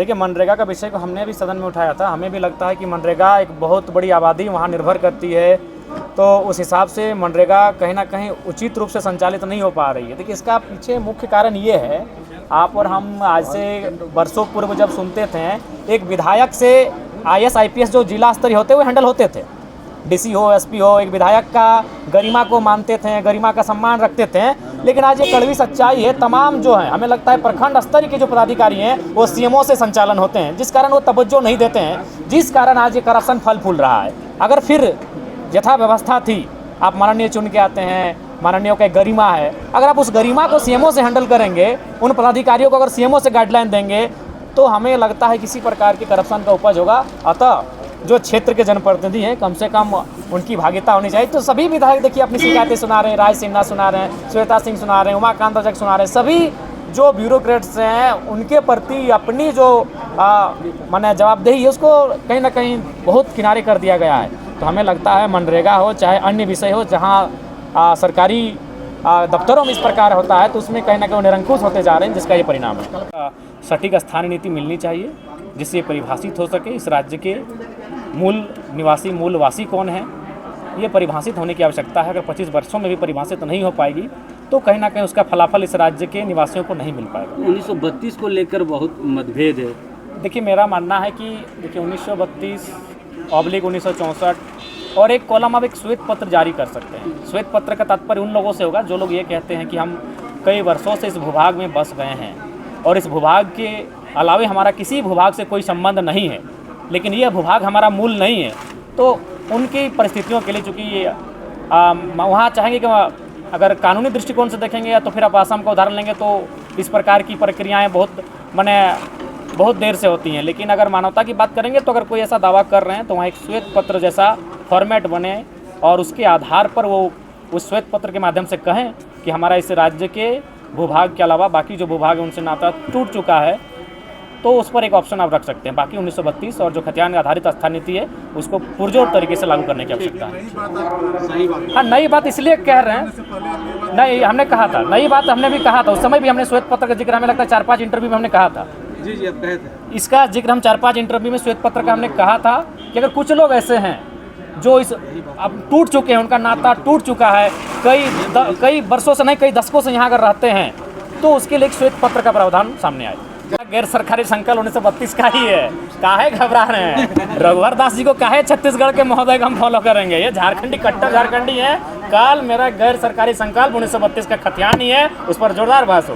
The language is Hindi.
देखिए, मनरेगा का विषय को हमने भी सदन में उठाया था। हमें भी लगता है कि मनरेगा एक बहुत बड़ी आबादी वहाँ निर्भर करती है, तो उस हिसाब से मनरेगा कहीं ना कहीं उचित रूप से संचालित नहीं हो पा रही है। देखिए, इसका पीछे मुख्य कारण ये है, आप और हम आज से वर्षों पूर्व जब सुनते थे, एक विधायक से IAS IPS जो जिला स्तरीय होते हुए हैंडल होते थे, DC हो, SP हो, एक विधायक का गरिमा को मानते थे, गरिमा का सम्मान रखते थे। लेकिन आज ये कड़वी सच्चाई है, तमाम जो है, हमें लगता है प्रखंड स्तर के जो पदाधिकारी हैं वो CMO से संचालन होते हैं, जिस कारण वो तवज्जो नहीं देते हैं, जिस कारण आज ये करप्शन फल फूल रहा है। अगर फिर यथा व्यवस्था थी, आप माननीय चुन के आते हैं, माननीय का गरिमा है, अगर आप उस गरिमा को CMO से हैंडल करेंगे, उन पदाधिकारियों को अगर CMO से गाइडलाइन देंगे, तो हमें लगता है किसी प्रकार के करप्शन का उपज होगा। अतः जो क्षेत्र के जनप्रतिनिधि हैं, कम से कम उनकी भागीदारी होनी चाहिए। तो सभी विधायक देखिए अपनी शिकायतें सुना रहे हैं, राय सिन्हा सुना रहे हैं, श्वेता सिंह सुना रहे हैं, उमाकांत रजक सुना रहे हैं। सभी जो ब्यूरोक्रेट्स हैं उनके प्रति अपनी जो माने जवाबदेही है उसको कहीं ना कहीं बहुत किनारे कर दिया गया है। तो हमें लगता है मनरेगा हो चाहे अन्य विषय हो, जहाँ सरकारी दफ्तरों में इस प्रकार होता है, तो उसमें कहीं ना कहीं निरंकुश होते जा रहे हैं, जिसका ये परिणाम है। सटीक स्थानीय नीति मिलनी चाहिए जिससे ये परिभाषित हो सके, इस राज्य के मूल निवासी मूलवासी कौन है, ये परिभाषित होने की आवश्यकता है। अगर 25 वर्षों में भी परिभाषित नहीं हो पाएगी तो कहीं ना कहीं उसका फलाफल इस राज्य के निवासियों को नहीं मिल पाएगा। 1932 को लेकर बहुत मतभेद है। देखिए, मेरा मानना है कि देखिए 1932/1964 और एक कॉलम आप एक श्वेत पत्र जारी कर सकते हैं। श्वेत पत्र का तात्पर्य उन लोगों से होगा जो लोग ये कहते हैं कि हम कई वर्षों से इस भूभाग में बस गए हैं और इस भूभाग के अलावे हमारा किसी भूभाग से कोई संबंध नहीं है, लेकिन यह भूभाग हमारा मूल नहीं है। तो उनकी परिस्थितियों के लिए चूँकि वहाँ चाहेंगे कि अगर कानूनी दृष्टिकोण से देखेंगे या तो फिर आप आसाम का उदाहरण लेंगे तो इस प्रकार की प्रक्रियाएँ बहुत देर से होती हैं। लेकिन अगर मानवता की बात करेंगे तो अगर कोई ऐसा दावा कर रहे हैं तो वहाँ एक श्वेत पत्र जैसा फॉर्मेट बने और उसके आधार पर वो उस श्वेत पत्र के माध्यम से कहें कि हमारा इस राज्य के भूभाग के अलावा बाकी जो भूभाग है उनसे नाता टूट चुका है, तो उस पर एक ऑप्शन आप रख सकते हैं। बाकी 1932 और जो खतियान आधारित स्थानीय नीति है उसको पुरजोर तरीके से लागू करने की आवश्यकता है। हाँ, नई बात इसलिए कह रहे हैं, नहीं हमने कहा था, नई बात हमने भी कहा था, उस समय भी हमने श्वेत पत्र का जिक्र हमें लगता है 4-5 इंटरव्यू में हमने कहा था। जी आप कहे थे इसका जिक्र हम 4-5 इंटरव्यू में श्वेत पत्र का हमने कहा था कि अगर कुछ लोग ऐसे हैं जो इस अब टूट चुके हैं, उनका नाता टूट चुका है, कई वर्षों से नहीं कई दशकों से यहाँ अगर रहते हैं, तो उसके लिए एक श्वेत पत्र का प्रावधान सामने आए। गैर सरकारी संकल्प 1932 का ही है, काहे घबरा रहे हैं? रघुवर दास जी को काहे छत्तीसगढ़ के महोदय को हम फॉलो करेंगे? ये झारखंडी कट्टर झारखंडी है। कल मेरा गैर सरकारी संकल्प 1932 का खतियान ही है, उस पर जोरदार बहस हो।